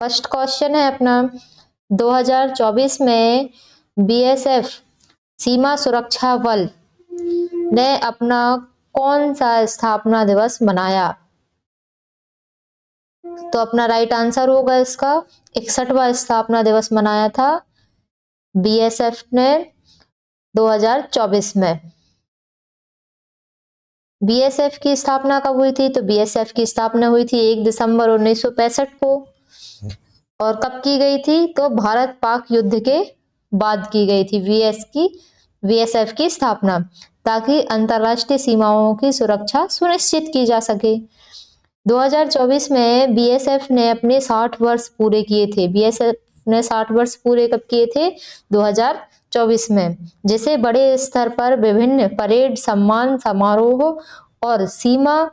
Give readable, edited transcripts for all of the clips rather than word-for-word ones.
First question है अपना 2024 में बीएसएफ सीमा सुरक्षा बल ने अपना कौन सा स्थापना दिवस मनाया? तो अपना राइट आंसर होगा इसका 61वां स्थापना दिवस मनाया था बीएसएफ ने 2024 में। बीएसएफ की स्थापना कब हुई थी? तो बीएसएफ की स्थापना हुई थी 1 दिसंबर 1965 को। और कब की गई थी? तो भारत पाक युद्ध के बाद की गई थी बीएसएफ की स्थापना, ताकि अंतरराष्ट्रीय सीमाओं की सुरक्षा सुनिश्चित की जा सके। 2024 में बीएसएफ ने अपने 60 वर्ष पूरे किए थे। बीएसएफ ने 60 वर्ष पूरे कब किए थे? 2024 में, जिसे बड़े स्तर पर विभिन्न परेड, सम्मान समारोह और सीमा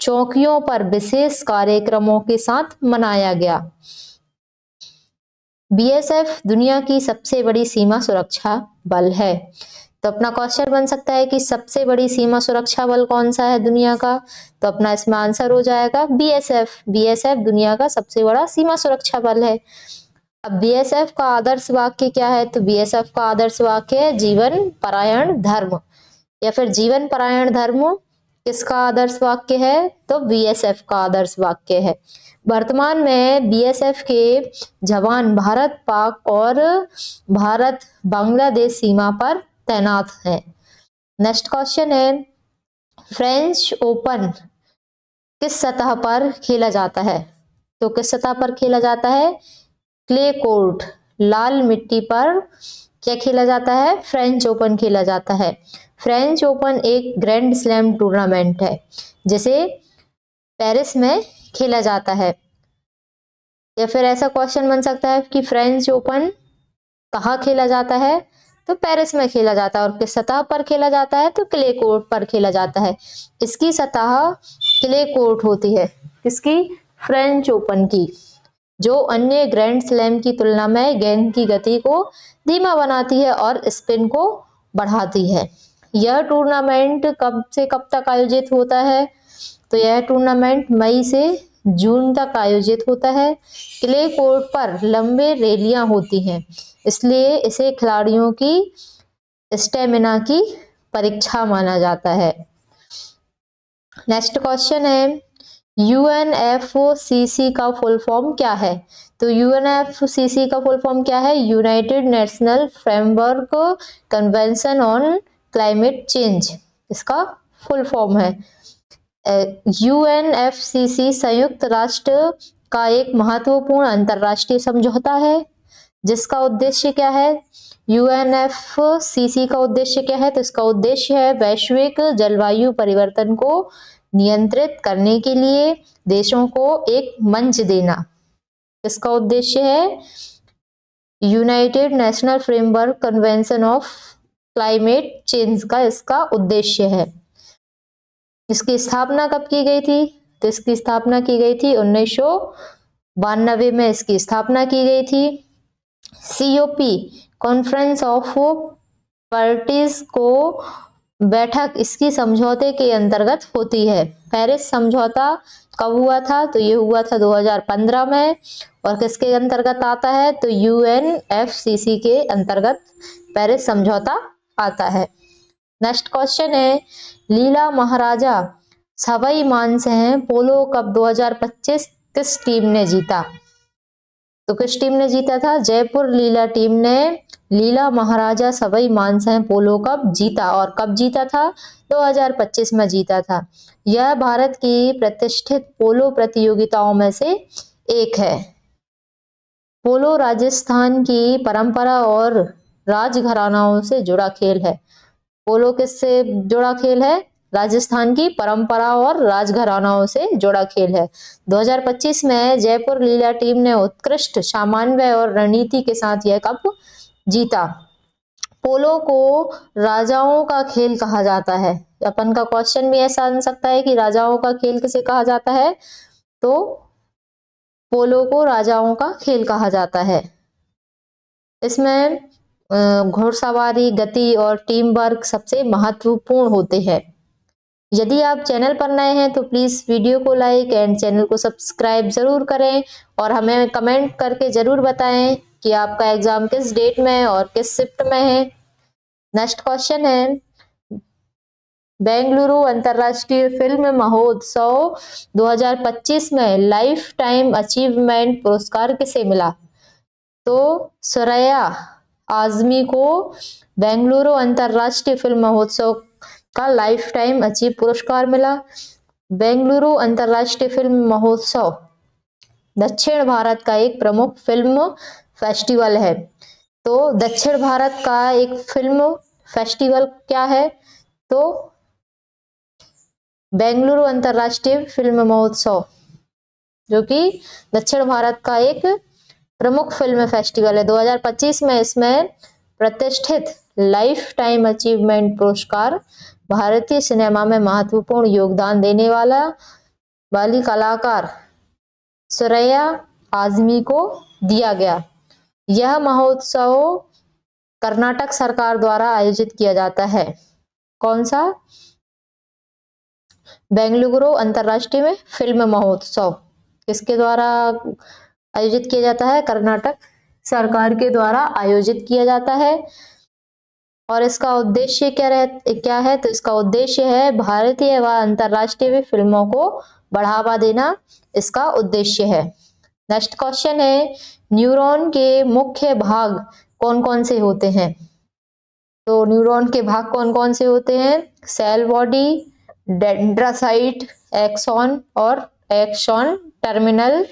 चौकियों पर विशेष कार्यक्रमों के साथ मनाया गया। बीएसएफ दुनिया की सबसे बड़ी सीमा सुरक्षा बल है। तो अपना क्वेश्चन बन सकता है कि सबसे बड़ी सीमा सुरक्षा बल कौन सा है दुनिया का? तो अपना इसमें आंसर हो जाएगा बीएसएफ। बीएसएफ दुनिया का सबसे बड़ा सीमा सुरक्षा बल है। अब बीएसएफ का आदर्श वाक्य क्या है? तो बीएसएफ का आदर्श वाक्य है जीवन परायण धर्म, या फिर जीवन परायण धर्म किसका आदर्श वाक्य है? तो बीएसएफ का आदर्श वाक्य है। वर्तमान में बीएसएफ के जवान भारत पाक और भारत बांग्लादेश सीमा पर तैनात हैं। नेक्स्ट क्वेश्चन है फ्रेंच ओपन किस सतह पर खेला जाता है? तो किस सतह पर खेला जाता है? क्ले कोर्ट, लाल मिट्टी पर क्या खेला जाता है? फ्रेंच ओपन खेला जाता है। फ्रेंच ओपन एक ग्रैंड स्लैम टूर्नामेंट है जिसे पेरिस में खेला जाता है। या फिर ऐसा क्वेश्चन बन सकता है कि फ्रेंच ओपन कहाँ खेला जाता है? तो पेरिस में खेला जाता है। और किस सतह पर खेला जाता है? तो क्ले कोर्ट पर खेला जाता है। इसकी सतह क्ले कोर्ट होती है। किसकी? फ्रेंच ओपन की, जो अन्य ग्रैंड स्लैम की तुलना में गेंद की गति को धीमा बनाती है और स्पिन को बढ़ाती है। यह टूर्नामेंट कब से कब तक आयोजित होता है? तो यह टूर्नामेंट मई से जून तक आयोजित होता है। क्ले कोर्ट पर लंबे रैलियां होती हैं, इसलिए इसे खिलाड़ियों की स्टेमिना की परीक्षा माना जाता है। नेक्स्ट क्वेश्चन है यूएनएफसीसी का फुल फॉर्म क्या है? तो यूएनएफसीसी का फुल फॉर्म क्या है? United national framework convention on climate change, इसका फुल फॉर्म है। यूएनएफसीसी संयुक्त राष्ट्र का एक महत्वपूर्ण अंतरराष्ट्रीय समझौता है जिसका उद्देश्य क्या है? यूएनएफसीसी का उद्देश्य क्या है? तो इसका उद्देश्य है वैश्विक जलवायु परिवर्तन को नियंत्रित करने के लिए देशों को एक मंच देना। इसका उद्देश्य है United national framework convention of climate change का इसका उद्देश्य है। इसकी स्थापना कब की गई थी? तो इसकी स्थापना की गई थी 1992 में इसकी स्थापना की गई थी। सीओपी कॉन्फ्रेंस ऑफ पार्टीज को बैठक इसकी समझौते के अंतर्गत होती है। पेरिस समझौता कब हुआ था? तो ये हुआ था 2015 में। और किसके अंतर्गत आता है? तो यूएनएफसीसी के अंतर्गत पेरिस समझौता आता है। नेक्स्ट क्वेश्चन है लीला महाराजा सवाई मानसिंह पोलो कप 2025 किस टीम ने जीता? तो किस टीम ने जीता था? जयपुर लीला टीम ने लीला महाराजा सवाई मानसिंह पोलो कप जीता। और कब जीता था? 2025 में जीता था। यह भारत की प्रतिष्ठित पोलो प्रतियोगिताओं में से एक है। पोलो राजस्थान की परंपरा और राजघरानाओं से जुड़ा खेल है। पोलो किससे जुड़ा खेल है? राजस्थान की परंपरा और राजघरानाओं से जुड़ा खेल है। 2025 में जयपुर लीला टीम ने उत्कृष्ट सामन्वय और रणनीति के साथ यह कप जीता। पोलो को राजाओं का खेल कहा जाता है। अपन का क्वेश्चन भी ऐसा बन सकता है कि राजाओं का खेल किसे कहा जाता है? तो पोलो को राजाओं का खेल कहा जाता है। इसमें घुड़सवारी, गति और टीम वर्क सबसे महत्वपूर्ण होते हैं। यदि आप चैनल पर नए हैं तो प्लीज़ वीडियो को लाइक एंड चैनल को सब्सक्राइब ज़रूर करें और हमें कमेंट करके ज़रूर बताएं कि आपका एग्ज़ाम किस डेट में है और किस शिफ्ट में है। नेक्स्ट क्वेश्चन है, बेंगलुरु अंतर्राष्ट्रीय फिल्म महोत्सव 2025 में लाइफ टाइम अचीवमेंट पुरस्कार किसे मिला? तो सुरैया आज़मी को बेंगलुरु अंतर्राष्ट्रीय फिल्म महोत्सव का लाइफ टाइम अचीव पुरस्कार मिला। बेंगलुरु अंतर्राष्ट्रीय फिल्म महोत्सव दक्षिण भारत का एक प्रमुख फिल्म फेस्टिवल है। तो दक्षिण भारत का एक फिल्म फेस्टिवल क्या है? तो बेंगलुरु अंतर्राष्ट्रीय फिल्म महोत्सव, जो कि दक्षिण भारत का एक प्रमुख फिल्म फेस्टिवल है। 2025 में इसमें प्रतिष्ठित लाइफ टाइम अचीवमेंट पुरस्कार भारतीय सिनेमा में महत्वपूर्ण योगदान देने वाली कलाकार सुरैया आज़मी को दिया गया। यह महोत्सव कर्नाटक सरकार द्वारा आयोजित किया जाता है। कौन सा? बेंगलुरु अंतर्राष्ट्रीय में फिल्म महोत्सव किसके द्वारा आयोजित किया जाता है? कर्नाटक सरकार के द्वारा आयोजित किया जाता है। और इसका उद्देश्य क्या है? तो इसका उद्देश्य है भारतीय व अंतर्राष्ट्रीय फिल्मों को बढ़ावा देना, इसका उद्देश्य है। नेक्स्ट क्वेश्चन है, न्यूरॉन के मुख्य भाग कौन कौन से होते हैं? तो न्यूरॉन के भाग कौन कौन से होते हैं? सेल बॉडी, डेंड्रासाइट, एक्सॉन और एक्सॉन टर्मिनल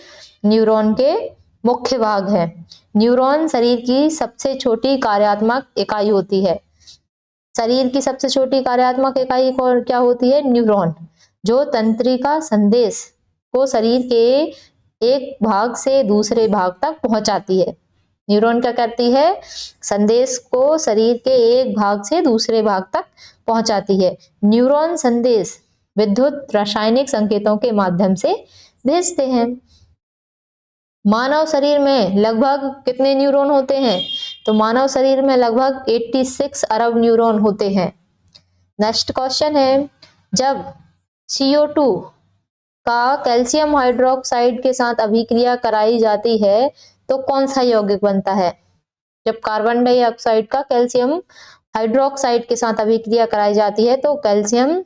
न्यूरॉन के मुख्य भाग हैं। न्यूरॉन शरीर की सबसे छोटी कार्यात्मक इकाई होती है। शरीर की सबसे छोटी कार्यात्मक इकाई क्या होती है? न्यूरॉन, जो तंत्रिका संदेश को शरीर के एक भाग से दूसरे भाग तक पहुंचाती है। न्यूरॉन क्या करती है? संदेश को शरीर के एक भाग से दूसरे भाग तक पहुंचाती है। न्यूरॉन संदेश विद्युत रासायनिक संकेतों के माध्यम से भेजते हैं। मानव शरीर में लगभग कितने न्यूरॉन होते हैं? तो मानव शरीर में लगभग 86 अरब न्यूरॉन होते हैं। नेक्स्ट क्वेश्चन है, जब CO2 का कैल्शियम हाइड्रोक्साइड के साथ अभिक्रिया कराई जाती है तो कौन सा यौगिक बनता है? जब कार्बन डाइऑक्साइड का कैल्शियम हाइड्रोक्साइड के साथ अभिक्रिया कराई जाती है तो कैल्शियम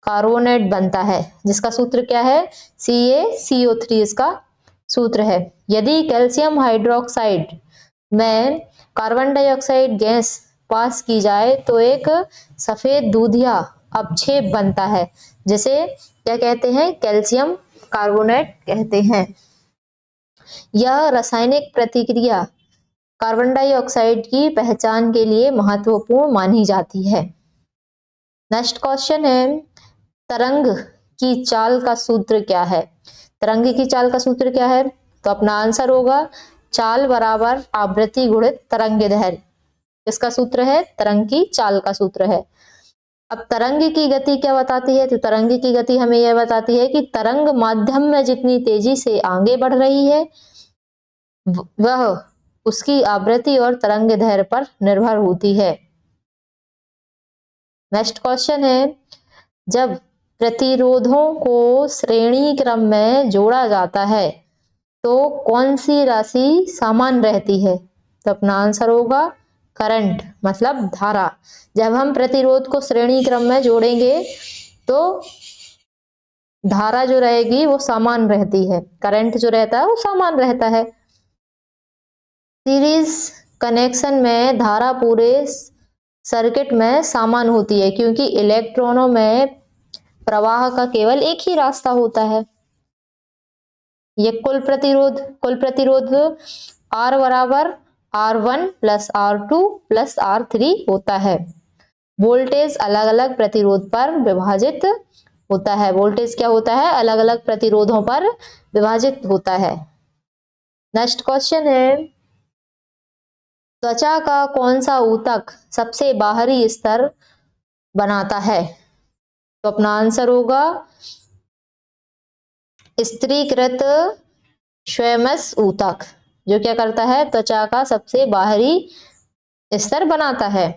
कार्बोनेट बनता है, जिसका सूत्र क्या है? CaCO3 इसका सूत्र है। यदि कैल्शियम हाइड्रोक्साइड में कार्बन डाइऑक्साइड गैस पास की जाए तो एक सफेद दूधिया अपक्षेप बनता है, जिसे क्या कहते हैं? कैल्शियम कार्बोनेट कहते हैं। यह रासायनिक प्रतिक्रिया कार्बन डाइऑक्साइड की पहचान के लिए महत्वपूर्ण मानी जाती है। नेक्स्ट क्वेश्चन है, तरंग की चाल का सूत्र क्या है? तरंग की चाल का सूत्र क्या है? तो अपना आंसर होगा चाल बराबर आवृत्ति गुणित तरंगदैर्घ्य। इसका सूत्र है, तरंग की चाल का सूत्र है। अब तरंग की गति क्या बताती है? तो तरंग की गति हमें यह बताती है कि तरंग माध्यम में जितनी तेजी से आगे बढ़ रही है वह उसकी आवृत्ति और तरंगदैर्घ्य पर निर्भर होती है। नेक्स्ट क्वेश्चन है, जब प्रतिरोधों को श्रेणी क्रम में जोड़ा जाता है तो कौन सी राशि समान रहती है? तो अपना आंसर होगा करंट, मतलब धारा। जब हम प्रतिरोध को श्रेणी क्रम में जोड़ेंगे तो धारा जो रहेगी वो समान रहती है, करंट जो रहता है वो समान रहता है। सीरीज कनेक्शन में धारा पूरे सर्किट में समान होती है क्योंकि इलेक्ट्रॉनों में प्रवाह का केवल एक ही रास्ता होता है। ये कुल प्रतिरोध R बराबर R1 plus R2 plus R3 होता है। वोल्टेज अलग अलग प्रतिरोध पर विभाजित होता है। वोल्टेज क्या होता है? अलग अलग प्रतिरोधों पर विभाजित होता है। नेक्स्ट क्वेश्चन है, त्वचा का कौन सा ऊतक सबसे बाहरी स्तर बनाता है? तो अपना आंसर होगा स्त्रीकृत स्क्वैमस ऊतक, जो क्या करता है? त्वचा का सबसे बाहरी स्तर बनाता है।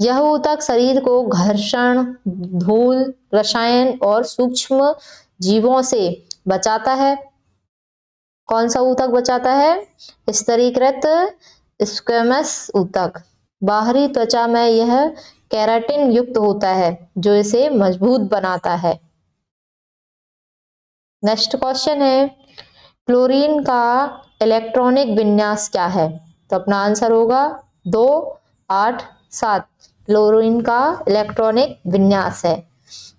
यह ऊतक शरीर को घर्षण, धूल, रसायन और सूक्ष्म जीवों से बचाता है। कौन सा ऊतक बचाता है? स्तरीकृत स्क्वैमस ऊतक। बाहरी त्वचा में यह केराटिन युक्त होता है जो इसे मजबूत बनाता है। नेक्स्ट क्वेश्चन है, क्लोरीन का इलेक्ट्रॉनिक विन्यास क्या है? तो अपना आंसर होगा 2, 8, 7। क्लोरीन का इलेक्ट्रॉनिक विन्यास है।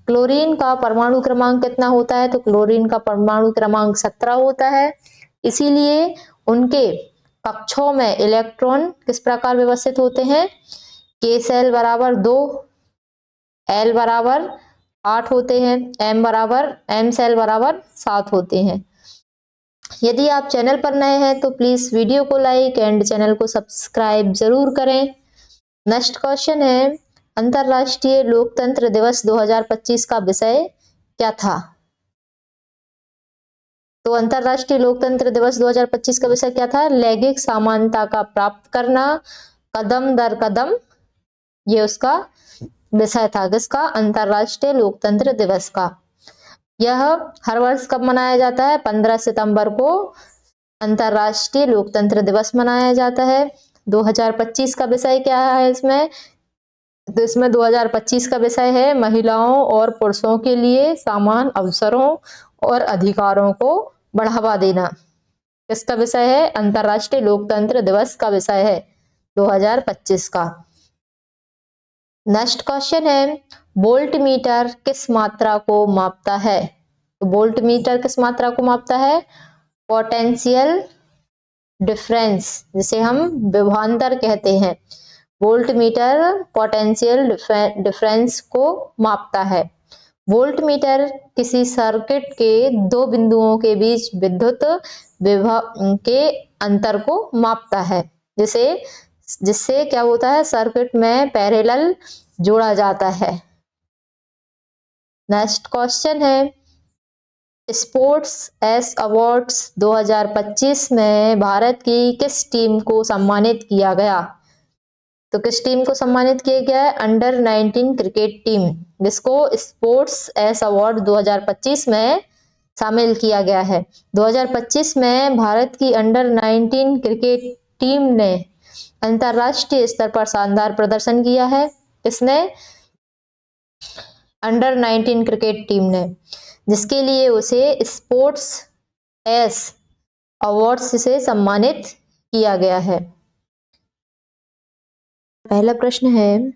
क्लोरीन का परमाणु क्रमांक कितना होता है? तो क्लोरीन का परमाणु क्रमांक 17 होता है। इसीलिए उनके कक्षों में इलेक्ट्रॉन किस प्रकार व्यवस्थित होते हैं? K सेल बराबर 2, L बराबर 8 होते हैं, M सेल बराबर 7 होते हैं। यदि आप चैनल पर नए हैं तो प्लीज वीडियो को लाइक एंड चैनल को सब्सक्राइब जरूर करें। नेक्स्ट क्वेश्चन है, अंतरराष्ट्रीय लोकतंत्र दिवस 2025 का विषय क्या था? तो अंतरराष्ट्रीय लोकतंत्र दिवस 2025 का विषय क्या था? लैंगिक समानता का प्राप्त करना कदम दर कदम, ये उसका विषय था। किसका? अंतरराष्ट्रीय लोकतंत्र दिवस का। यह हर वर्ष कब मनाया जाता है? 15 सितंबर को अंतरराष्ट्रीय लोकतंत्र दिवस मनाया जाता है। 2025 का विषय क्या है इसमें? तो इसमें 2025 का विषय है महिलाओं और पुरुषों के लिए समान अवसरों और अधिकारों को बढ़ावा देना। किसका विषय है? अंतरराष्ट्रीय लोकतंत्र दिवस का विषय है 2025 का। नेक्स्ट क्वेश्चन है, वोल्ट मीटर किस मात्रा को मापता है? तो वोल्ट मीटर किस मात्रा को मापता है? पोटेंशियल डिफरेंस, जिसे हम विभवांतर कहते हैं। वोल्ट मीटर पोटेंशियल डिफरेंस को मापता है। वोल्ट मीटर किसी सर्किट के दो बिंदुओं के बीच विद्युत विभव के अंतर को मापता है, जिससे क्या होता है? सर्किट में पैरेलल जोड़ा जाता है। नेक्स्ट क्वेश्चन है, स्पोर्ट्स एस अवार्ड्स 2025 में भारत की किस टीम को सम्मानित किया गया? तो किस टीम को सम्मानित किया गया है? अंडर 19 क्रिकेट टीम, जिसको स्पोर्ट्स एस अवार्ड 2025 में शामिल किया गया है। 2025 में भारत की अंडर 19 क्रिकेट टीम ने अंतरराष्ट्रीय स्तर पर शानदार प्रदर्शन किया है। किसने? अंडर 19 क्रिकेट टीम ने, जिसके लिए उसे स्पोर्ट्स एस अवार्ड से सम्मानित किया गया है। पहला प्रश्न है,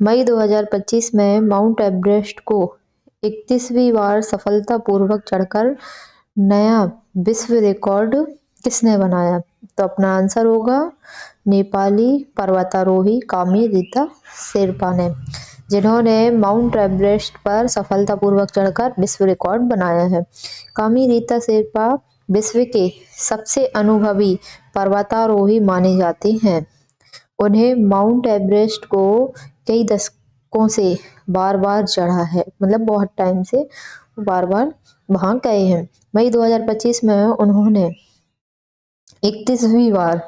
मई 2025 में माउंट एवरेस्ट को 31वीं बार सफलतापूर्वक चढ़कर नया विश्व रिकॉर्ड किसने बनाया? तो अपना आंसर होगा नेपाली पर्वतारोही कामी रीता शेरपा ने, जिन्होंने माउंट एवरेस्ट पर सफलतापूर्वक चढ़कर विश्व रिकॉर्ड बनाया है। कामी रीता शेरपा विश्व के सबसे अनुभवी पर्वतारोही माने जाते हैं। उन्हें माउंट एवरेस्ट को कई दशकों से बार बार चढ़ा है, मतलब बहुत टाइम से बार बार वहां गए हैं। मई 2025 में उन्होंने 31वीं बार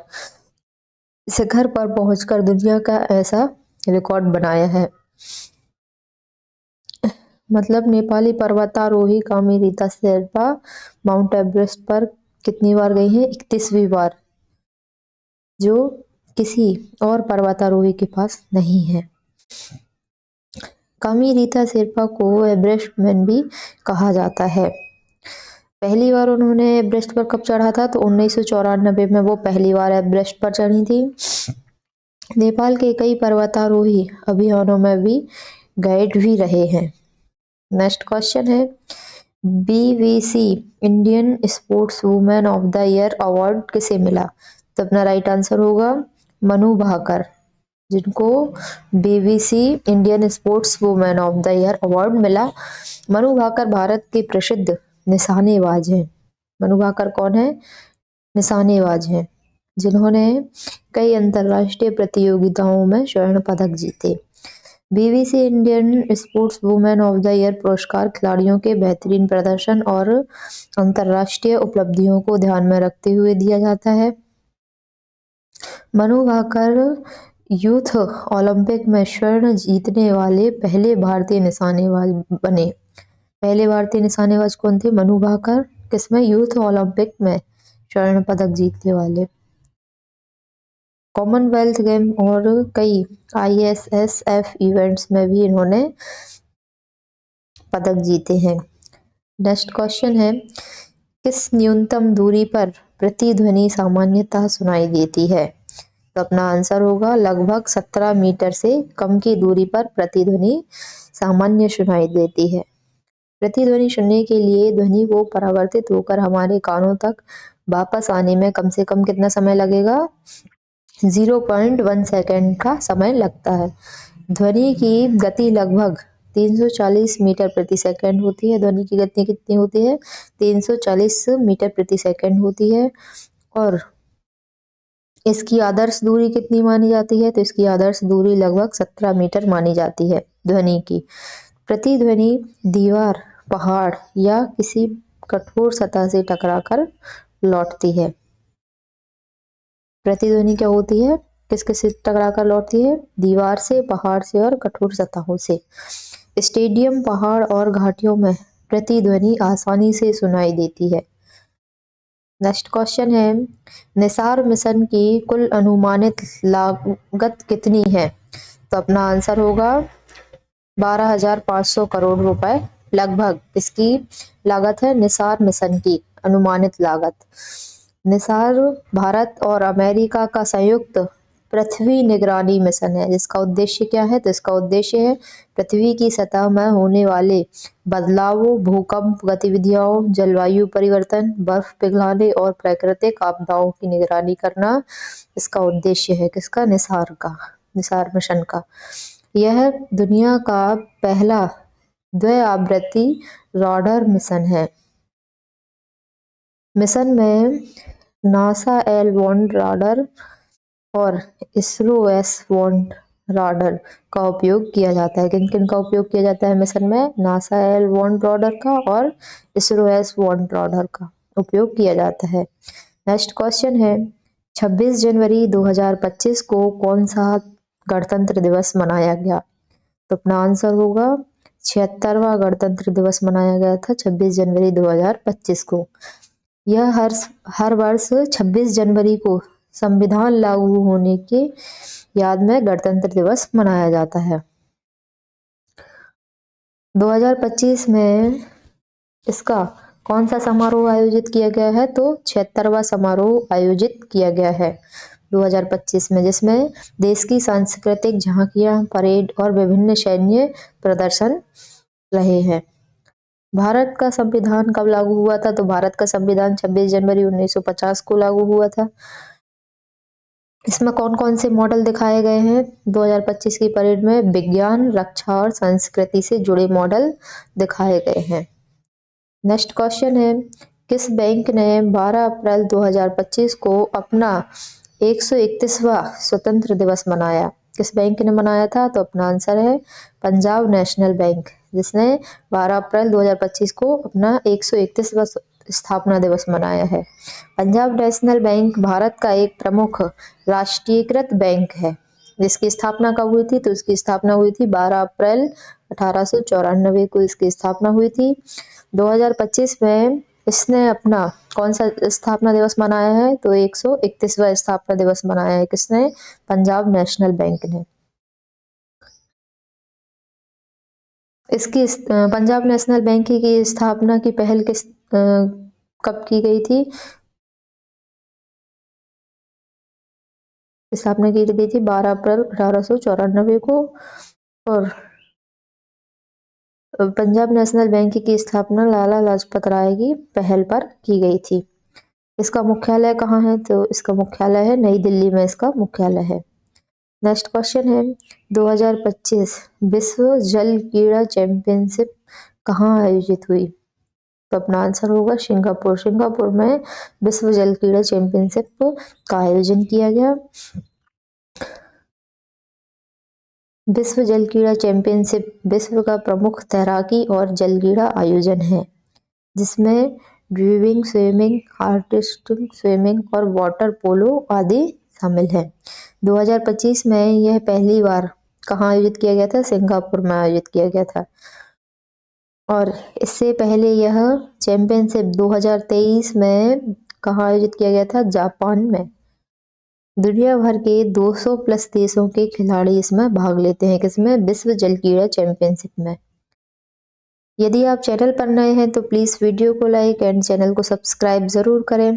शिखर पर पहुंचकर दुनिया का ऐसा रिकॉर्ड बनाया है। मतलब नेपाली पर्वतारोही कामी रीता शेरपा माउंट एवरेस्ट पर कितनी बार गई हैं? 31वीं बार, जो किसी और पर्वतारोही के पास नहीं है। कामी रीता शेरपा को एवरेस्ट मैन भी कहा जाता है। पहली बार उन्होंने एवरेस्ट पर कब चढ़ा था? तो 1994 में वो पहली बार एवरेस्ट पर चढ़ी थी। नेपाल के कई पर्वतारोही अभियानों में भी गाइड भी रहे हैं। नेक्स्ट क्वेश्चन है, BBC Indian sports women of the year award किसे मिला? तो अपना राइट आंसर होगा मनु भाकर, जिनको BBC Indian sports women of the year award मिला। मनु भाकर भारत के प्रसिद्ध निशानेबाज हैं। मनु भाकर कौन है? निशानेबाज हैं, जिन्होंने कई अंतरराष्ट्रीय प्रतियोगिताओं में स्वर्ण पदक जीते। BBC Indian sports women of the year पुरस्कार खिलाड़ियों के बेहतरीन प्रदर्शन और अंतरराष्ट्रीय उपलब्धियों को ध्यान में रखते हुए दिया जाता है। मनु भाकर यूथ ओलंपिक में स्वर्ण जीतने वाले पहले भारतीय निशानेबाज बने। पहले भारतीय निशानेबाज कौन थे? मनु भाकर। किसमें? यूथ ओलंपिक में स्वर्ण पदक जीतने वाले। कॉमनवेल्थ गेम और कई ISSF इवेंट्स में भी इन्होंने पदक जीते हैं। नेक्स्ट क्वेश्चन है, किस न्यूनतम दूरी पर प्रतिध्वनि सामान्यतः सुनाई देती है? तो अपना आंसर होगा लगभग 17 मीटर से कम की दूरी पर प्रतिध्वनि सामान्य सुनाई देती है। प्रतिध्वनि सुनने के लिए ध्वनि को परावर्तित होकर हमारे कानों तक वापस आने में कम से कम कितना समय लगेगा? 0.1 सेकेंड का समय लगता है। ध्वनि की गति लगभग 340 मीटर प्रति सेकंड होती है। ध्वनि की गति कितनी होती है? 340 मीटर प्रति सेकंड होती है। और इसकी आदर्श दूरी कितनी मानी जाती है? तो इसकी आदर्श दूरी लगभग 17 मीटर मानी जाती है ध्वनि की। प्रतिध्वनि दीवार, पहाड़ या किसी कठोर सतह से टकराकर लौटती है। प्रतिध्वनि क्या होती है? किस किस से टकराकर लौटती है? दीवार से, पहाड़ से और कठोर सतहों से। स्टेडियम, पहाड़ और घाटियों में प्रतिध्वनि आसानी से सुनाई देती है। नेक्स्ट क्वेश्चन है, निसार मिशन की कुल अनुमानित लागत कितनी है? तो अपना आंसर होगा 12,500 करोड़ रुपए लगभग इसकी लागत है निसार मिशन की अनुमानित लागत। निसार भारत और अमेरिका का संयुक्त पृथ्वी निगरानी मिशन है, जिसका उद्देश्य क्या है? तो इसका उद्देश्य है पृथ्वी की सतह में होने वाले बदलावों, भूकंप गतिविधियों, जलवायु परिवर्तन, बर्फ पिघलाने और प्राकृतिक आपदाओं की निगरानी करना इसका उद्देश्य है। किसका? निसार का, निसार मिशन का। यह दुनिया का पहला द्वैआवर्ती राडार मिशन है। मिशन में नासा L1 राडार और इसरो S1 राडार का उपयोग किया जाता है। किन किन का उपयोग किया जाता है मिशन में? नासा L1 राडार का और इसरो S1 राडार का उपयोग किया जाता है। नेक्स्ट क्वेश्चन है, 26 जनवरी 2025 को कौन सा गणतंत्र दिवस मनाया गया? तो अपना आंसर होगा 76वां गणतंत्र दिवस मनाया गया था 26 जनवरी 2025 को। यह हर वर्ष 26 जनवरी को संविधान लागू होने के याद में गणतंत्र दिवस मनाया जाता है। 2025 में इसका कौन सा समारोह आयोजित किया गया है? तो 76वां समारोह आयोजित किया गया है 2025 में, जिसमें देश की सांस्कृतिक झांकियां, परेड और विभिन्न सैन्य प्रदर्शन रहे हैं। भारत का संविधान कब लागू हुआ था? तो भारत का संविधान 26 जनवरी 1950 को लागू हुआ था। इसमें कौन कौन से मॉडल दिखाए गए हैं 2025 की परेड में? विज्ञान, रक्षा और संस्कृति से जुड़े मॉडल दिखाए गए हैं। नेक्स्ट क्वेश्चन है, किस बैंक ने 12 अप्रैल 2025 को अपना 131वां स्वतंत्र दिवस मनाया? किस बैंक ने मनाया था? तो अपना आंसर है पंजाब नेशनल बैंक, जिसने 12 अप्रैल 2025 को अपना 131वां स्थापना दिवस मनाया है। पंजाब नेशनल बैंक भारत का एक प्रमुख राष्ट्रीयकृत बैंक है, जिसकी स्थापना कब हुई थी? तो इसकी स्थापना हुई थी 12 अप्रैल 1894 को इसकी स्थापना हुई थी। 2025 में इसने अपना कौन सा स्थापना दिवस मनाया है? तो 131वां स्थापना दिवस मनाया है। किसने? पंजाब नेशनल बैंक ने। इसकी पंजाब नेशनल बैंक की स्थापना की पहल कब की गई थी? स्थापना की गई थी 12 अप्रैल 1894 को। और पंजाब नेशनल बैंक की स्थापना लाला लाजपत राय की पहल पर की गई थी। इसका मुख्यालय कहाँ है? तो इसका मुख्यालय है नई दिल्ली में, इसका मुख्यालय है। नेक्स्ट क्वेश्चन है, 2025 विश्व जल क्रीड़ा चैंपियनशिप कहाँ आयोजित हुई? तो अपना आंसर होगा सिंगापुर। सिंगापुर में विश्व जल क्रीड़ा चैंपियनशिप का आयोजन किया गया। विश्व जल क्रीड़ा चैंपियनशिप विश्व का प्रमुख तैराकी और जल क्रीड़ा आयोजन है, जिसमें ड्राइविंग, स्विमिंग, आर्टिस्टिक स्विमिंग और वाटर पोलो आदि शामिल है। 2025 में यह पहली बार कहाँ आयोजित किया गया था? सिंगापुर में आयोजित किया गया था। और इससे पहले यह चैंपियनशिप 2023 में कहाँ आयोजित किया गया था? जापान में। दुनिया भर के 200 प्लस देशों के खिलाड़ी इसमें भाग लेते हैं। किसमें? विश्व जल क्रीड़ा चैंपियनशिप में। यदि आप चैनल पर नए हैं तो प्लीज वीडियो को लाइक एंड चैनल को सब्सक्राइब जरूर करें।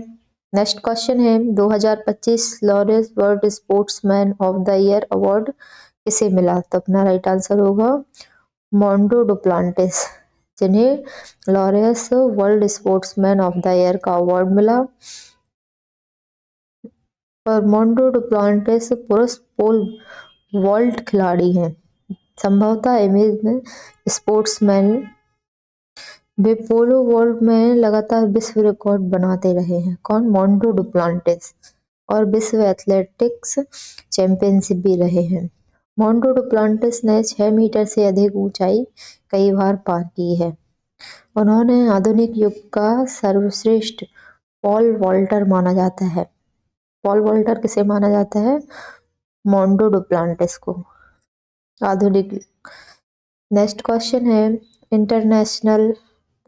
नेक्स्ट क्वेश्चन है 2025 Lawrence world sportsman of the year award किसे मिला? तो अपना राइट आंसर होगा मोंडो डुप्लांटिस, जिन्हें Lawrence world sportsman of the year का अवार्ड मिला। और मोंडो डुप्लांटिस पुरुष पोल वॉल्ट खिलाड़ी हैं। संभवतः इमेज में स्पोर्ट्समैन वे पोलो वॉल्ट में लगातार विश्व रिकॉर्ड बनाते रहे हैं। कौन? Mondo Duplantis. और विश्व एथलेटिक्स चैंपियनशिप भी रहे हैं। मोंडो डुप्लांटिस ने 6 मीटर से अधिक ऊंचाई कई बार पार की है। उन्होंने आधुनिक युग का सर्वश्रेष्ठ पॉल वॉल्टर माना जाता है। पॉल वॉल्टर किसे माना जाता है? मोंडो डुप्लांटिस को। आधुनिक। नेक्स्ट क्वेश्चन है इंटरनेशनल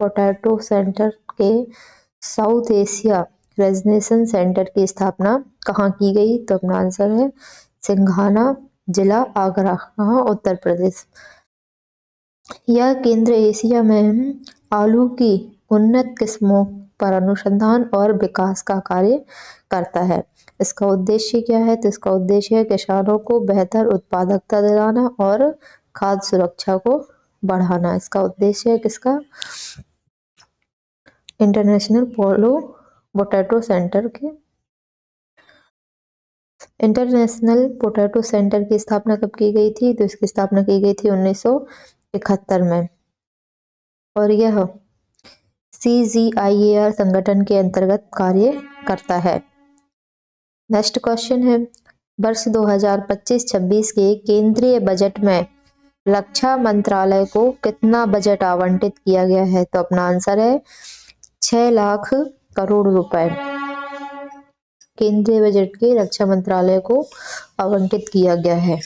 पोटैटो सेंटर के साउथ एशिया रीजनल सेंटर की स्थापना कहाँ की गई? तो अपना आंसर है सिंघाना, जिला आगरा। कहाँ? उत्तर प्रदेश। यह केंद्र एशिया में आलू की उन्नत किस्मों पर अनुसंधान और विकास का कार्य करता है। इसका उद्देश्य क्या है? तो इसका उद्देश्य है किसानों को बेहतर उत्पादकता दिलाना और खाद्य सुरक्षा को बढ़ाना। इसका उद्देश्य है किसका? इंटरनेशनल पोटैटो सेंटर के। इंटरनेशनल पोटैटो सेंटर की स्थापना कब की गई थी? तो इसकी स्थापना की गई थी 1971 में। और यह CGIAR संगठन के अंतर्गत कार्य करता है। नेक्स्ट क्वेश्चन है वर्ष 2025-26 के केंद्रीय बजट में रक्षा मंत्रालय को कितना बजट आवंटित किया गया है? तो अपना आंसर है 6 लाख करोड़ रुपए केंद्रीय बजट के रक्षा मंत्रालय को आवंटित किया गया है।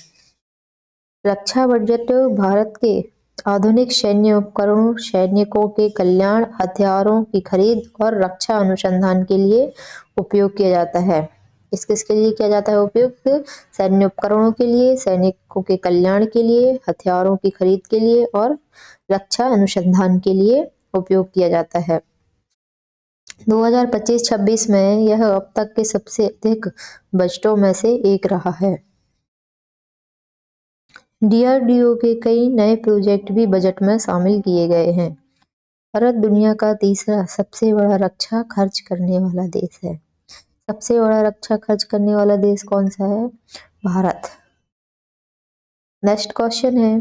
रक्षा बजट भारत के आधुनिक सैन्य उपकरणों, सैनिकों के कल्याण, हथियारों की खरीद और रक्षा अनुसंधान के लिए उपयोग किया जाता है। किसके लिए किया जाता है उपयोग? सैन्य उपकरणों के लिए, सैनिकों के कल्याण के लिए, हथियारों की खरीद के लिए और रक्षा अनुसंधान के लिए उपयोग किया जाता है। 2025-26 में यह अब तक के सबसे अधिक बजटों में से एक रहा है। DRDO के कई नए प्रोजेक्ट भी बजट में शामिल किए गए हैं। भारत दुनिया का तीसरा सबसे बड़ा रक्षा खर्च करने वाला देश है। सबसे बड़ा रक्षा खर्च करने वाला देश कौन सा है? भारत। नेक्स्ट क्वेश्चन है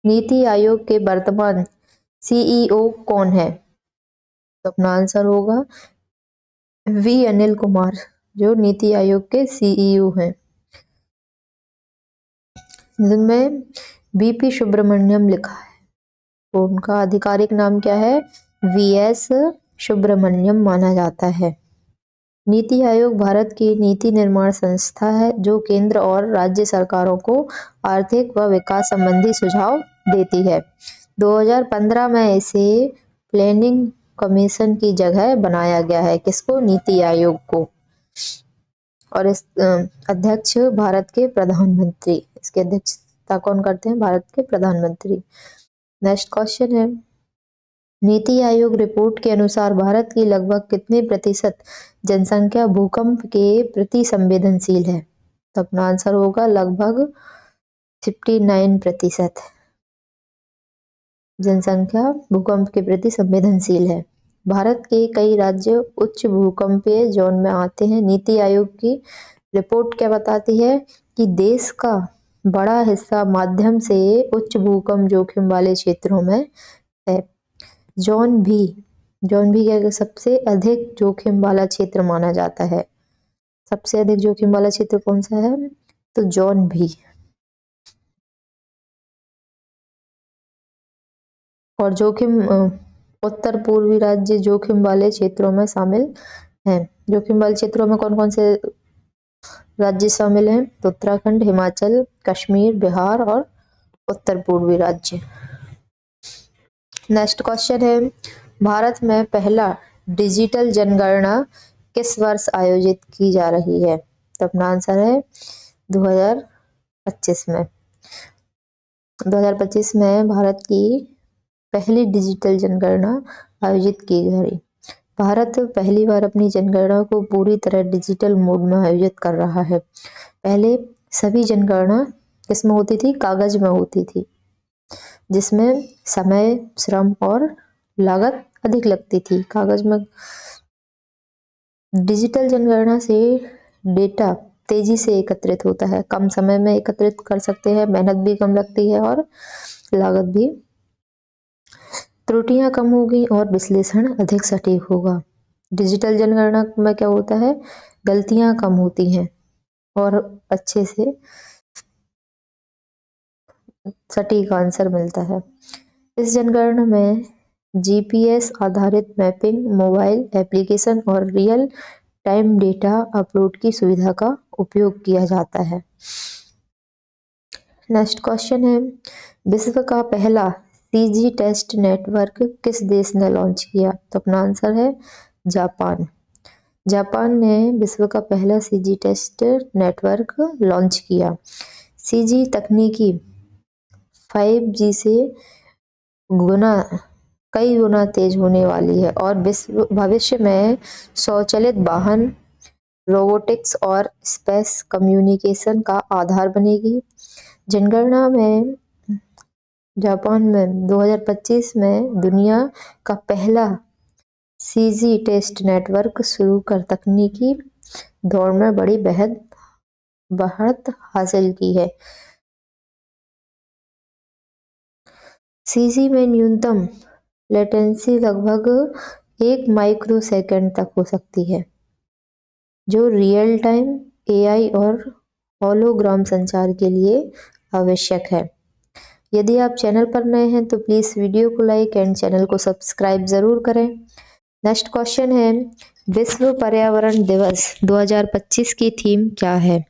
नीति आयोग के वर्तमान CEO कौन है? तो अपना आंसर होगा V अनिल कुमार, जो नीति आयोग के CEO हैं। जिनमें VP सुब्रमण्यम लिखा है, तो उनका आधिकारिक नाम क्या है? VS सुब्रमण्यम माना जाता है। नीति आयोग भारत की नीति निर्माण संस्था है जो केंद्र और राज्य सरकारों को आर्थिक व विकास संबंधी सुझाव देती है। 2015 में इसे प्लानिंग कमीशन की जगह बनाया गया है। किसको? नीति आयोग को। और इस अध्यक्ष भारत के प्रधानमंत्री, इसकी अध्यक्षता कौन करते हैं? भारत के प्रधानमंत्री। नेक्स्ट क्वेश्चन है नीति आयोग रिपोर्ट के अनुसार भारत की लगभग कितने प्रतिशत जनसंख्या भूकंप के प्रति संवेदनशील है? तो अपना आंसर होगा लगभग 59% जनसंख्या भूकंप के प्रति संवेदनशील है। भारत के कई राज्य उच्च भूकंपीय जोन में आते हैं। नीति आयोग की रिपोर्ट क्या बताती है कि देश का बड़ा हिस्सा माध्यम से उच्च भूकंप जोखिम वाले क्षेत्रों में है। जोन भी क्या सबसे अधिक जोखिम वाला क्षेत्र माना जाता है। सबसे अधिक जोखिम वाला क्षेत्र कौन सा है? तो जोन भी। और जोखिम उत्तर पूर्वी राज्य जोखिम वाले क्षेत्रों में शामिल हैं। जोखिम वाले क्षेत्रों में कौन कौन से राज्य शामिल हैं? तो उत्तराखंड, हिमाचल, कश्मीर, बिहार और उत्तर पूर्वी राज्य। नेक्स्ट क्वेश्चन है, भारत में पहला डिजिटल जनगणना किस वर्ष आयोजित की जा रही है? तो अपना आंसर है 2025 में। 2025 में भारत की पहली डिजिटल जनगणना आयोजित की गई। भारत पहली बार अपनी जनगणना को पूरी तरह डिजिटल मोड में आयोजित कर रहा है। पहले सभी जनगणना किसमें होती थी? कागज में होती थी, जिसमें समय, श्रम और लागत अधिक लगती थी। कागज में डिजिटल जनगणना से डेटा तेजी से एकत्रित होता है, कम समय में एकत्रित कर सकते हैं, मेहनत भी कम लगती है और लागत भी, त्रुटियां कम होगी और विश्लेषण अधिक सटीक होगा। डिजिटल जनगणना में क्या होता है? गलतियां कम होती हैं और अच्छे से सटीक आंसर मिलता है। इस जनगणना में जीपीएस आधारित मैपिंग, मोबाइल एप्लीकेशन और रियल टाइम डेटा अपलोड की सुविधा का उपयोग किया जाता है। नेक्स्ट क्वेश्चन है, विश्व का पहला सीजी टेस्ट नेटवर्क किस देश ने लॉन्च किया? तो अपना आंसर है जापान। जापान ने विश्व का पहला सीजी टेस्ट नेटवर्क लॉन्च किया। सीजी तकनीकी 5G से कई गुना तेज होने वाली है और भविष्य में स्वचालित वाहन, रोबोटिक्स और स्पेस कम्युनिकेशन का आधार बनेगी। जनगणना में जापान में 2025 में दुनिया का पहला सीजी टेस्ट नेटवर्क शुरू कर तकनीकी दौड़ में बड़ी बढ़त हासिल की है। सीजी में न्यूनतम लेटेंसी लगभग 1 माइक्रोसेकंड तक हो सकती है, जो रियल टाइम एआई और होलोग्राम संचार के लिए आवश्यक है। यदि आप चैनल पर नए हैं तो प्लीज़ वीडियो को लाइक एंड चैनल को सब्सक्राइब ज़रूर करें। नेक्स्ट क्वेश्चन है, विश्व पर्यावरण दिवस 2025 की थीम क्या है?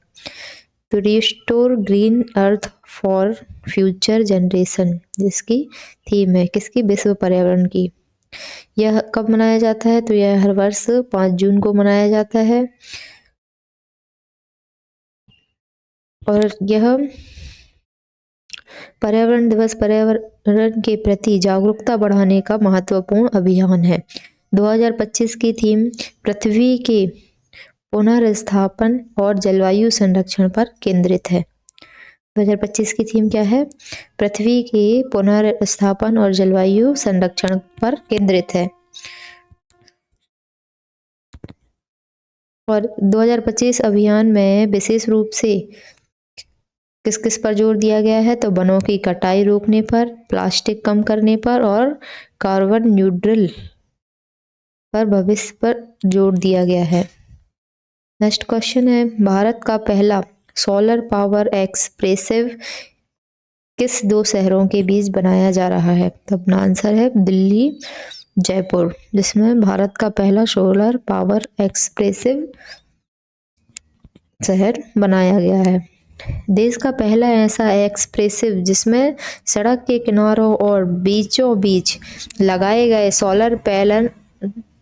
तो restore green earth for future generation जिसकी थीम है। किसकी? विश्व पर्यावरण की। यह कब मनाया जाता है? तो यह हर वर्ष 5 जून को मनाया जाता है और यह पर्यावरण दिवस पर्यावरण के प्रति जागरूकता बढ़ाने का महत्वपूर्ण अभियान है। 2025 की थीम पृथ्वी के पुनर्स्थापन और जलवायु संरक्षण पर केंद्रित है। 2025 की थीम क्या है? पृथ्वी के पुनर्स्थापन और जलवायु संरक्षण पर केंद्रित है। और 2025 अभियान में विशेष रूप से किस किस पर जोर दिया गया है? तो वनों की कटाई रोकने पर, प्लास्टिक कम करने पर और कार्बन न्यूट्रल पर भविष्य पर जोर दिया गया है। नेक्स्ट क्वेश्चन है, भारत का पहला सोलर पावर एक्सप्रेसिव किस 2 शहरों के बीच बनाया जा रहा है? तो अपना आंसर है दिल्ली, जयपुर, जिसमें भारत का पहला सोलर पावर एक्सप्रेसिव शहर बनाया गया है। देश का पहला ऐसा एक्सप्रेसिव जिसमें सड़क के किनारों और बीचों बीच लगाए गए सोलर पैनल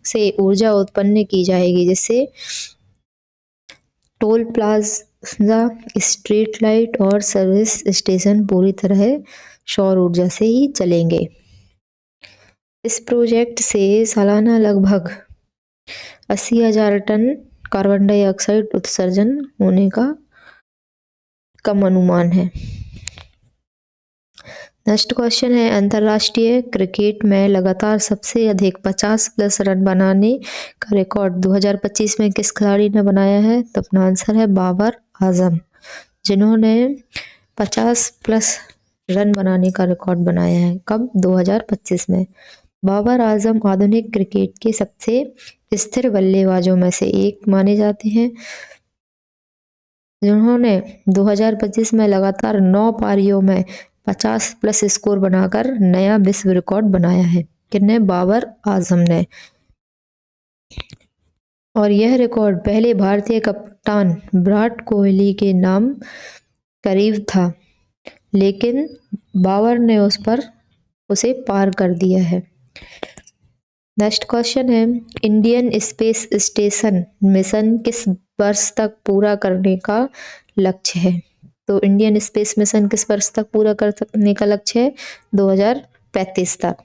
से ऊर्जा उत्पन्न की जाएगी, जिससे टोल प्लाजा, स्ट्रीट लाइट और सर्विस स्टेशन पूरी तरह सौर ऊर्जा से ही चलेंगे। इस प्रोजेक्ट से सालाना लगभग 80,000 टन कार्बन डाइऑक्साइड उत्सर्जन होने का कम अनुमान है। नेक्स्ट क्वेश्चन है, अंतर्राष्ट्रीय क्रिकेट में लगातार सबसे अधिक 50+ रन बनाने का रिकॉर्ड 2025 में किस खिलाड़ी ने बनाया है? तो अपना आंसर है बाबर आजम, जिन्होंने 50+ रन बनाने का रिकॉर्ड बनाया है। कब? 2025 में। बाबर आजम आधुनिक क्रिकेट के सबसे स्थिर बल्लेबाजों में से एक माने जाते हैं, जिन्होंने 2025 में लगातार 9 पारियों में 50+ स्कोर बनाकर नया विश्व रिकॉर्ड बनाया है। किसने? बाबर आजम ने। और यह रिकॉर्ड पहले भारतीय कप्तान विराट कोहली के नाम करीब था, लेकिन बाबर ने उसे पार कर दिया है। नेक्स्ट क्वेश्चन है, इंडियन स्पेस स्टेशन मिशन किस वर्ष तक पूरा करने का लक्ष्य है? तो इंडियन स्पेस मिशन किस वर्ष तक पूरा करने का लक्ष्य है? 2035 तक।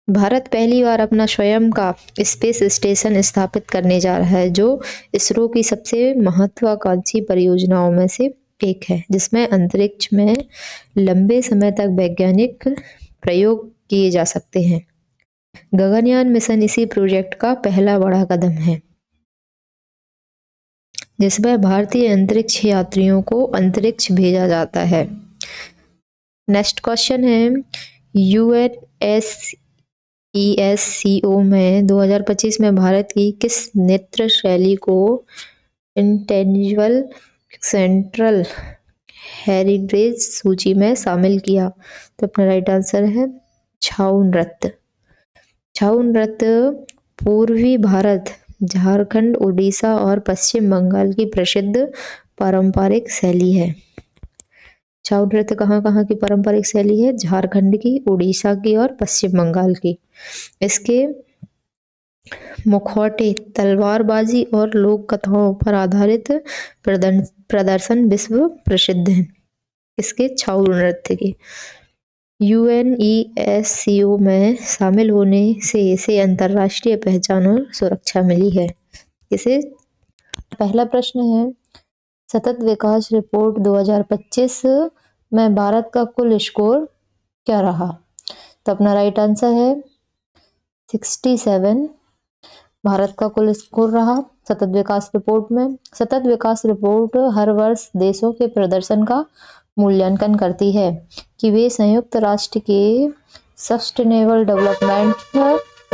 भारत पहली बार अपना स्वयं का स्पेस स्टेशन स्थापित करने जा रहा है, जो इसरो की सबसे महत्वाकांक्षी परियोजनाओं में से एक है, जिसमें अंतरिक्ष में लंबे समय तक वैज्ञानिक प्रयोग किए जा सकते हैं। गगनयान मिशन इसी प्रोजेक्ट का पहला बड़ा कदम है, जिसमें भारतीय अंतरिक्ष यात्रियों को अंतरिक्ष भेजा जाता है। नेक्स्ट क्वेश्चन है, UNSCO में 2025 में भारत की किस नृत्य शैली को इंटेंजिबल सेंट्रल हेरिटेज सूची में शामिल किया? तो अपना राइट आंसर है छाऊ नृत्य। छाऊ नृत्य पूर्वी भारत, झारखंड, उड़ीसा और पश्चिम बंगाल की प्रसिद्ध पारंपरिक शैली है। छाऊ नृत्य कहाँ कहाँ की पारंपरिक शैली है? झारखंड की, उड़ीसा की और पश्चिम बंगाल की। इसके मुखौटे, तलवारबाजी और लोक कथाओं पर आधारित प्रदर्शन विश्व प्रसिद्ध हैं। इसके छाऊ नृत्य के UNESCO में शामिल होने से इसे अंतर्राष्ट्रीय पहचान और सुरक्षा मिली है। इसे पहला प्रश्न है, सतत विकास रिपोर्ट 2025 में भारत का कुल स्कोर क्या रहा? तो अपना राइट आंसर है 67 भारत का कुल स्कोर रहा सतत विकास रिपोर्ट में। सतत विकास रिपोर्ट हर वर्ष देशों के प्रदर्शन का मूल्यांकन करती है कि वे संयुक्त राष्ट्र के सस्टेनेबल डेवलपमेंट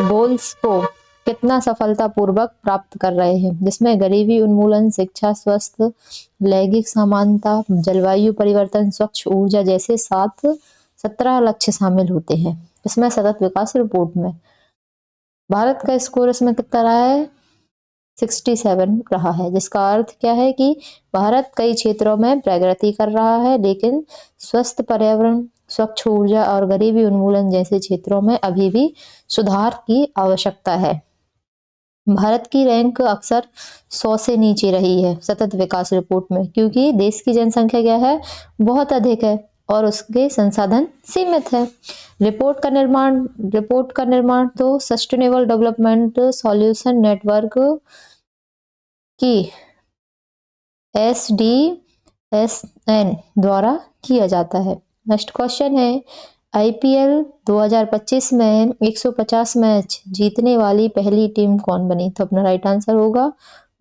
गोल्स को कितना सफलतापूर्वक प्राप्त कर रहे हैं, जिसमें गरीबी उन्मूलन, शिक्षा, स्वास्थ्य, लैंगिक समानता, जलवायु परिवर्तन, स्वच्छ ऊर्जा जैसे 17 लक्ष्य शामिल होते हैं। इसमें सतत विकास रिपोर्ट में भारत का स्कोर इसमें कितना रहा है? 67 रहा है, जिसका अर्थ क्या है कि भारत कई क्षेत्रों में प्रगति कर रहा है, लेकिन स्वस्थ पर्यावरण, स्वच्छ ऊर्जा और गरीबी उन्मूलन जैसे क्षेत्रों में अभी भी सुधार की आवश्यकता है। भारत की रैंक अक्सर 100 से नीचे रही है सतत विकास रिपोर्ट में, क्योंकि देश की जनसंख्या क्या है? बहुत अधिक है और उसके संसाधन सीमित है। रिपोर्ट का निर्माण तो सस्टेनेबल डेवलपमेंट सॉल्यूशन नेटवर्क की SDSN द्वारा किया जाता है। नेक्स्ट क्वेश्चन है, IPL 2025 में 150 मैच जीतने वाली पहली टीम कौन बनी? तो अपना राइट आंसर होगा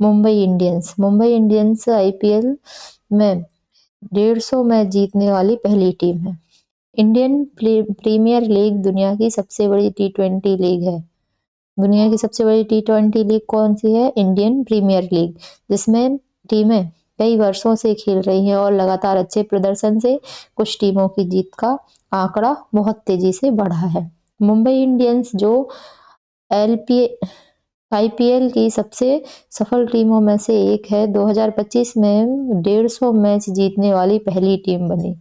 Mumbai Indians. Mumbai Indians IPL में 150 मैच जीतने वाली पहली टीम है। इंडियन प्रीमियर लीग दुनिया की सबसे बड़ी T20 लीग है। दुनिया की सबसे बड़ी T20 लीग कौन सी है? इंडियन प्रीमियर लीग, जिसमें टीमें कई वर्षों से खेल रही हैं और लगातार अच्छे प्रदर्शन से कुछ टीमों की जीत का आंकड़ा बहुत तेजी से बढ़ा है। मुंबई इंडियंस जो IPL की सबसे सफल टीमों में से एक है, 2025 में 150 मैच जीतने वाली पहली टीम बनी।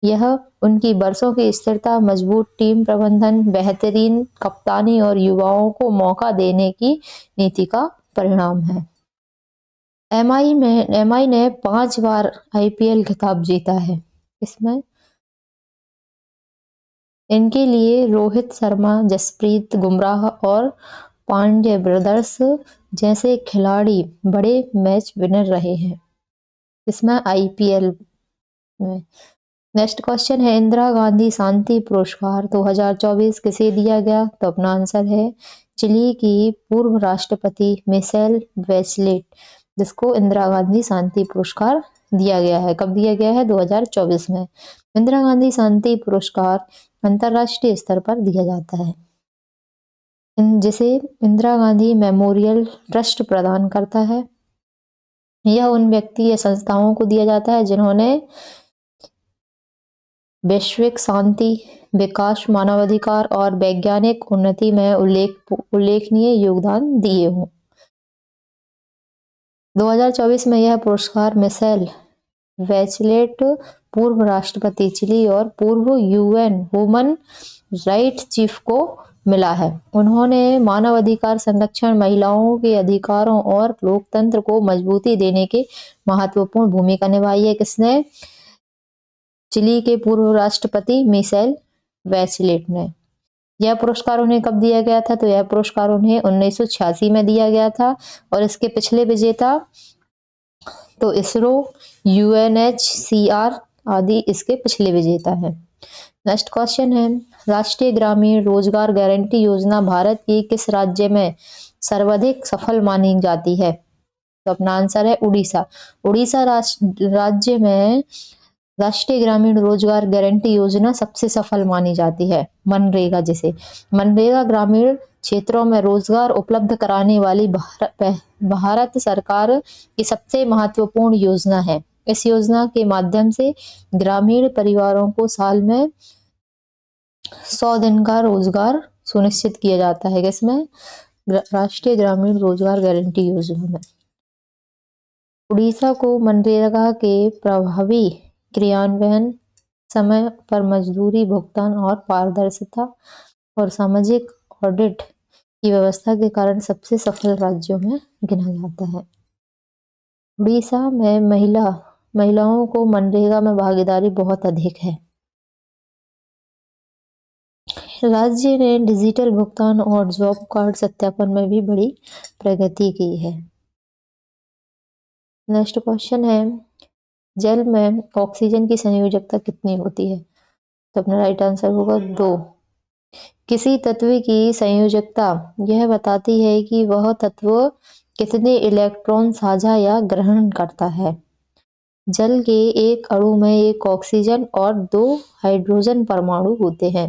यह उनकी बरसों की स्थिरता, मजबूत टीम प्रबंधन, बेहतरीन कप्तानी और युवाओं को मौका देने की नीति का परिणाम है। MI ने 5 बार IPL खिताब जीता है। इसमें इनके लिए रोहित शर्मा, जसप्रीत बुमराह और पांड्या ब्रदर्स जैसे खिलाड़ी बड़े मैच विनर रहे हैं इसमें IPL में। नेक्स्ट क्वेश्चन है, इंदिरा गांधी शांति पुरस्कार 2024 किसे दिया गया? तो अपना आंसर है चिली की पूर्व राष्ट्रपति मिशेल बैचलेट, जिसको इंदिरा गांधी शांति पुरस्कार दिया गया है। कब दिया गया है? 2024 में। इंदिरा गांधी शांति पुरस्कार अंतर्राष्ट्रीय स्तर पर दिया जाता है, जिसे इंदिरा गांधी मेमोरियल ट्रस्ट प्रदान करता है। यह उन व्यक्ति या संस्थाओं को दिया जाता है जिन्होंने वैश्विक शांति, विकास, मानवाधिकार और वैज्ञानिक उन्नति में उल्लेखनीय योगदान दिए हों। 2024 में यह पुरस्कार मिशेल बैचलेट, पूर्व राष्ट्रपति चिली और पूर्व यूएन वुमन राइट चीफ को मिला है। उन्होंने मानव अधिकार संरक्षण, महिलाओं के अधिकारों और लोकतंत्र को मजबूती देने के महत्वपूर्ण भूमिका निभाई है। किसने? चिली के पूर्व राष्ट्रपति मिशेल बैचलेट ने। यह पुरस्कार उन्हें कब दिया गया था? तो यह पुरस्कार उन्हें 1986 में दिया गया था। और इसके पिछले विजेता तो इसरो, यूएनएचसीआर आदि इसके पिछले विजेता हैं। नेक्स्ट क्वेश्चन है, राष्ट्रीय ग्रामीण रोजगार गारंटी योजना भारत के किस राज्य में सर्वाधिक सफल मानी जाती है? तो अपना आंसर है उड़ीसा। उड़ीसा राज्य में राष्ट्रीय ग्रामीण रोजगार गारंटी योजना सबसे सफल मानी जाती है। मनरेगा, जिसे मनरेगा ग्रामीण क्षेत्रों में रोजगार उपलब्ध कराने वाली भारत सरकार की सबसे महत्वपूर्ण योजना है। इस योजना के माध्यम से ग्रामीण परिवारों को साल में 100 दिन का रोजगार सुनिश्चित किया जाता है। इसमें राष्ट्रीय ग्रामीण रोजगार गारंटी योजना में उड़ीसा को मनरेगा के प्रभावी क्रियान्वयन, समय पर मजदूरी भुगतान और पारदर्शिता और सामाजिक ऑडिट की व्यवस्था के कारण सबसे सफल राज्यों में गिना जाता है। उड़ीसा में महिलाओं को मनरेगा में भागीदारी बहुत अधिक है। राज्य ने डिजिटल भुगतान और जॉब कार्ड सत्यापन में भी बड़ी प्रगति की है। नेक्स्ट क्वेश्चन है, जल में ऑक्सीजन की संयोजकता कितनी होती है? तो अपना राइट आंसर होगा 2। किसी तत्व की संयोजकता यह बताती है कि वह तत्व कितने इलेक्ट्रॉन साझा या ग्रहण करता है। जल के एक अणु में एक ऑक्सीजन और 2 हाइड्रोजन परमाणु होते हैं।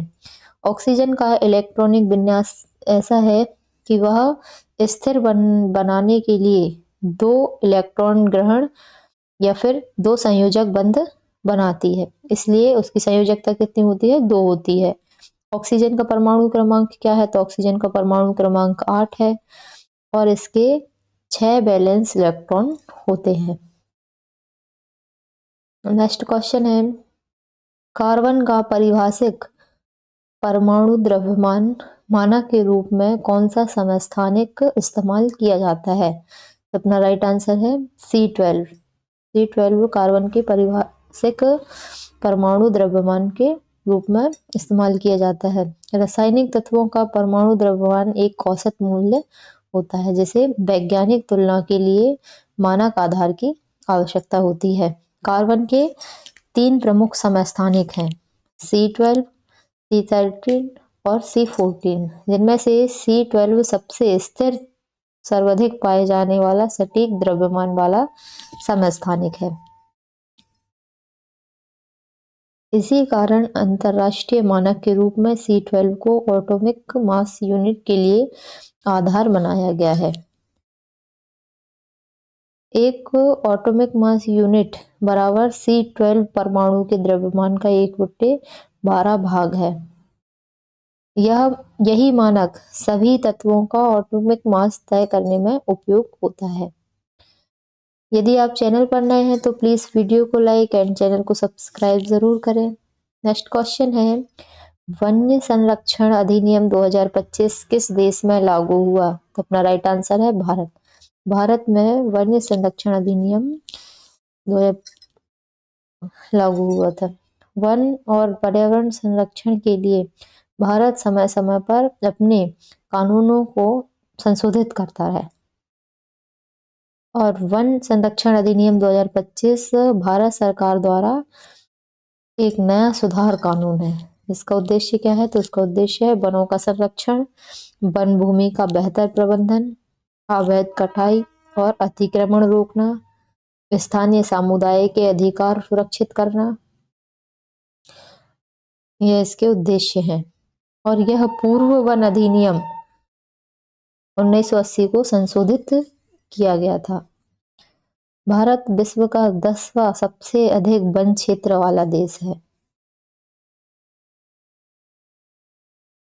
ऑक्सीजन का इलेक्ट्रॉनिक विन्यास ऐसा है कि वह स्थिर बनाने के लिए 2 इलेक्ट्रॉन ग्रहण या फिर 2 संयोजक बंध बनाती है, इसलिए उसकी संयोजकता कितनी होती है? 2 होती है। ऑक्सीजन का परमाणु क्रमांक क्या है? तो ऑक्सीजन का परमाणु क्रमांक 8 है और इसके 6 वैलेंस इलेक्ट्रॉन होते हैं। नेक्स्ट क्वेश्चन है, कार्बन का परिभाषिक परमाणु द्रव्यमान मानक के रूप में कौन सा समस्थानिक इस्तेमाल किया जाता है? तो अपना राइट आंसर है C12। C12 कार्बन के परिभाषिक परमाणु द्रव्यमान के रूप में इस्तेमाल किया जाता है। रासायनिक तत्वों का परमाणु द्रव्यमान एक औसत मूल्य होता है, जिसे वैज्ञानिक तुलना के लिए मानक आधार की आवश्यकता होती है। कार्बन के 3 प्रमुख समस्थानिक हैं, C12, C13 और C14, जिनमें से C12 सबसे स्थिर, सर्वाधिक पाए जाने वाला सटीक द्रव्यमान वाला समस्थानिक है। इसी कारण अंतरराष्ट्रीय मानक के रूप में C12 को एटॉमिक मास यूनिट के लिए आधार बनाया गया है। एक एटॉमिक मास यूनिट बराबर C12 परमाणु के द्रव्यमान का 1/12 भाग है। यही मानक सभी तत्वों का एटॉमिक मास तय करने में उपयोग होता है। यदि आप चैनल पर नए हैं तो प्लीज वीडियो को लाइक एंड चैनल को सब्सक्राइब जरूर करें। नेक्स्ट क्वेश्चन है, वन्य संरक्षण अधिनियम 2025 किस देश में लागू हुआ? तो अपना राइट आंसर है भारत। भारत में वन्य संरक्षण अधिनियम लागू हुआ था। वन और पर्यावरण संरक्षण के लिए भारत समय समय पर अपने कानूनों को संशोधित करता है और वन संरक्षण अधिनियम 2025 भारत सरकार द्वारा एक नया सुधार कानून है। इसका उद्देश्य क्या है? तो इसका उद्देश्य है वनों का संरक्षण, वन भूमि का बेहतर प्रबंधन, अवैध कटाई और अतिक्रमण रोकना, स्थानीय समुदाय के अधिकार सुरक्षित करना, यह इसके उद्देश्य हैं। और यह पूर्व वन अधिनियम 1980 को संशोधित किया गया था। भारत विश्व का 10वां सबसे अधिक वन क्षेत्र वाला देश है।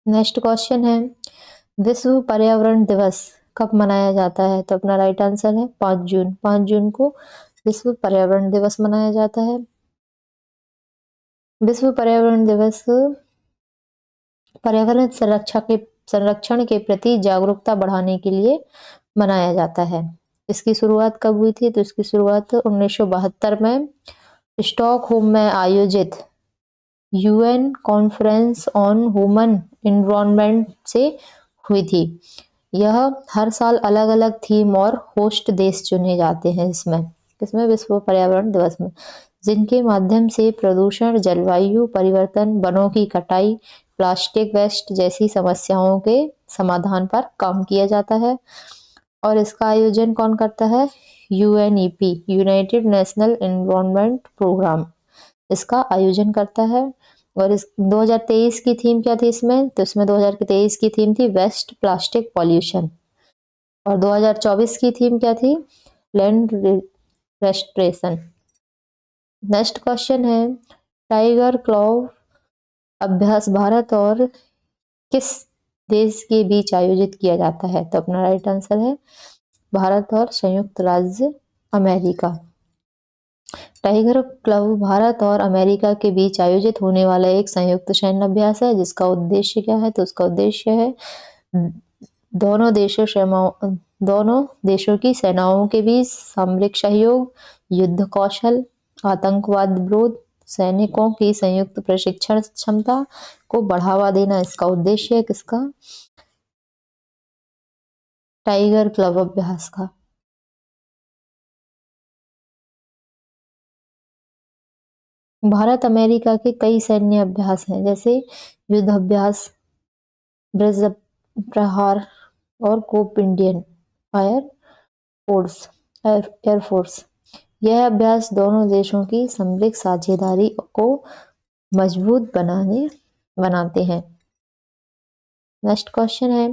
नेक्स्ट क्वेश्चन है, विश्व पर्यावरण दिवस कब मनाया जाता है? तो अपना राइट आंसर है 5 जून। 5 जून को विश्व पर्यावरण दिवस मनाया जाता है। विश्व पर्यावरण दिवस पर्यावरण संरक्षण के प्रति जागरूकता बढ़ाने के लिए मनाया जाता है। इसकी शुरुआत कब हुई थी? तो इसकी शुरुआत 1972 में स्टॉकहोम में आयोजित UN conference on human environment से हुई थी। यह हर साल अलग अलग थीम और होस्ट देश चुने जाते हैं इसमें विश्व पर्यावरण दिवस में, जिनके माध्यम से प्रदूषण, जलवायु परिवर्तन, वनों की कटाई, प्लास्टिक वेस्ट जैसी समस्याओं के समाधान पर काम किया जाता है। और इसका आयोजन कौन करता है? UNEP, united national environment programme, इसका आयोजन करता है। और इस 2023 की थीम क्या थी इसमें? तो इसमें 2023 की थीम थी वेस्ट प्लास्टिक पॉल्यूशन। और 2024 की थीम क्या थी? Land restoration. नेक्स्ट क्वेश्चन है, टाइगर क्लॉव अभ्यास भारत और किस देश के बीच आयोजित किया जाता है? तो अपना राइट आंसर है भारत और संयुक्त राज्य अमेरिका। टाइगर क्लब भारत और अमेरिका के बीच आयोजित होने वाला एक संयुक्त सैन्य अभ्यास है, जिसका उद्देश्य क्या है? तो उसका उद्देश्य है दोनों देशों की सेनाओं के बीच सामरिक सहयोग, युद्ध कौशल, आतंकवाद विरोध, सैनिकों की संयुक्त प्रशिक्षण क्षमता को बढ़ावा देना इसका उद्देश्य है। किसका? टाइगर क्लब अभ्यास का। भारत अमेरिका के कई सैन्य अभ्यास हैं, जैसे युद्ध अभ्यास, ब्रज प्रहार और कोप इंडियन एयरफोर्स। यह अभ्यास दोनों देशों की सामरिक साझेदारी को मजबूत बनाते हैं। नेक्स्ट क्वेश्चन है,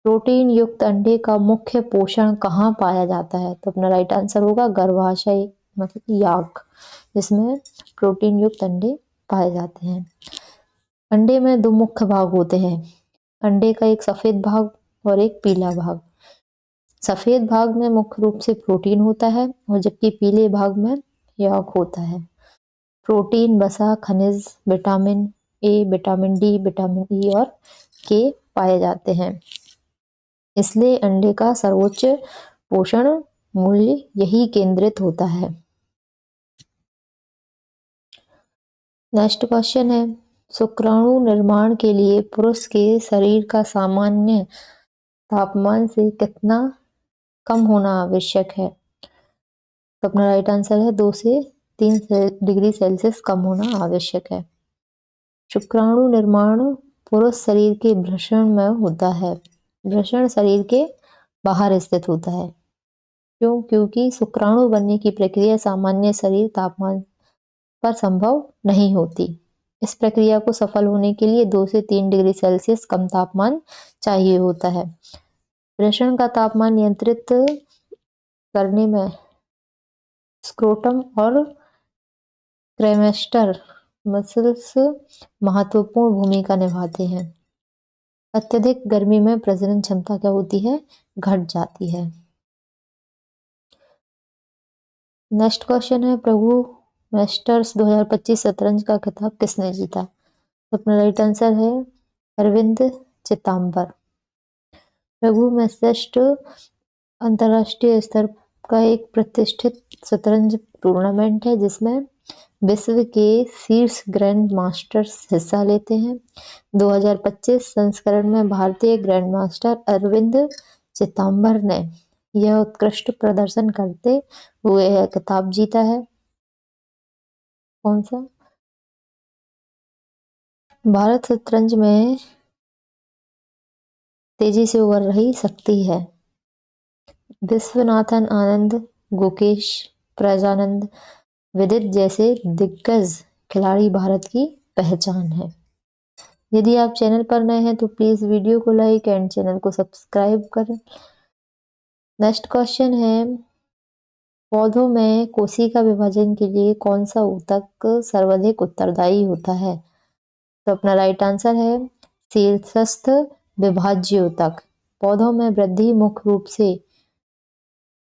प्रोटीन युक्त अंडे का मुख्य पोषण कहाँ पाया जाता है? तो अपना राइट आंसर होगा गर्भाशय, मतलब याक, जिसमें प्रोटीन युक्त अंडे पाए जाते हैं। अंडे में दो मुख्य भाग होते हैं, अंडे का एक सफेद भाग और एक पीला भाग। सफेद भाग में मुख्य रूप से प्रोटीन होता है और जबकि पीले भाग में यॉक होता है। प्रोटीन वसा, खनिज, vitamin A, vitamin D, vitamin E और के पाए जाते हैं। इसलिए अंडे का सर्वोच्च पोषण मूल्य यही केंद्रित होता है। नेक्स्ट क्वेश्चन है, शुक्राणु निर्माण के लिए पुरुष के शरीर का सामान्य तापमान से कितना कम होना आवश्यक है? तो अपना राइट आंसर है 2 से 3 डिग्री सेल्सियस कम होना आवश्यक है। शुक्राणु निर्माण पुरुष शरीर के वृषण में होता है। वृषण शरीर के बाहर स्थित होता है। क्यों? क्योंकि शुक्राणु बनने की प्रक्रिया सामान्य शरीर तापमान पर संभव नहीं होती। इस प्रक्रिया को सफल होने के लिए 2 से 3 डिग्री सेल्सियस कम तापमान चाहिए होता है। वृषण का तापमान नियंत्रित करने में स्क्रोटम और क्रेमेस्टर मसल्स महत्वपूर्ण भूमिका निभाते हैं। अत्यधिक गर्मी में प्रजनन क्षमता क्या होती है? घट जाती है। नेक्स्ट क्वेश्चन है, प्रभु मास्टर्स 2025 शतरंज का खिताब किसने जीता? तो अपना राइट आंसर है अरविंद चिदम्बर। प्रभु मास्टर्स अंतरराष्ट्रीय स्तर का एक प्रतिष्ठित शतरंज टूर्नामेंट है, जिसमें विश्व के शीर्ष ग्रैंड मास्टर्स हिस्सा लेते हैं। 2025 संस्करण में भारतीय ग्रैंड मास्टर अरविंद चिदम्बर ने यह उत्कृष्ट प्रदर्शन करते हुए यह खिताब जीता है। कौन सा? भारत शतरंज में तेजी से उभर रही शक्ति है। विश्वनाथन आनंद, गुकेश प्रजानंद, विदित जैसे दिग्गज खिलाड़ी भारत की पहचान है। यदि आप चैनल पर नए हैं तो प्लीज वीडियो को लाइक एंड चैनल को सब्सक्राइब करें। नेक्स्ट क्वेश्चन है, पौधों में कोशिका विभाजन के लिए कौन सा ऊतक सर्वाधिक उत्तरदायी होता है? तो अपना राइट आंसर है शीर्षस्थ विभाज्य ऊतक। पौधों में वृद्धि मुख्य रूप से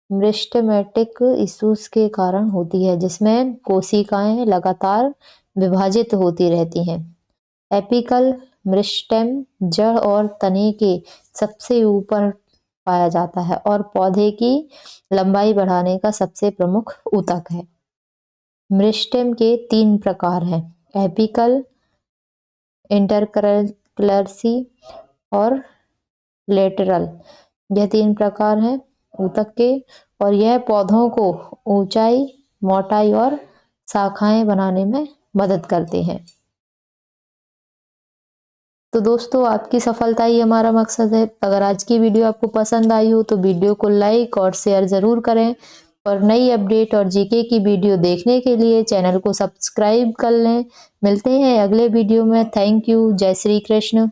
मेरिस्टेमेटिक इश्यूज के कारण होती है, जिसमें कोशिकाएं लगातार विभाजित होती रहती हैं। एपिकल मेरिस्टेम जड़ और तने के सबसे ऊपर पाया जाता है और पौधे की लंबाई बढ़ाने का सबसे प्रमुख ऊतक है। मेरिस्टेम के 3 प्रकार हैं, एपिकल, इंटरकलर्सी और लेटरल। यह 3 प्रकार हैं ऊतक के और यह पौधों को ऊंचाई, मोटाई और शाखाएं बनाने में मदद करते हैं। तो दोस्तों, आपकी सफलता ही हमारा मकसद है। अगर आज की वीडियो आपको पसंद आई हो तो वीडियो को लाइक और शेयर ज़रूर करें और नई अपडेट और जीके की वीडियो देखने के लिए चैनल को सब्सक्राइब कर लें। मिलते हैं अगले वीडियो में। Thank you. जय श्री कृष्ण।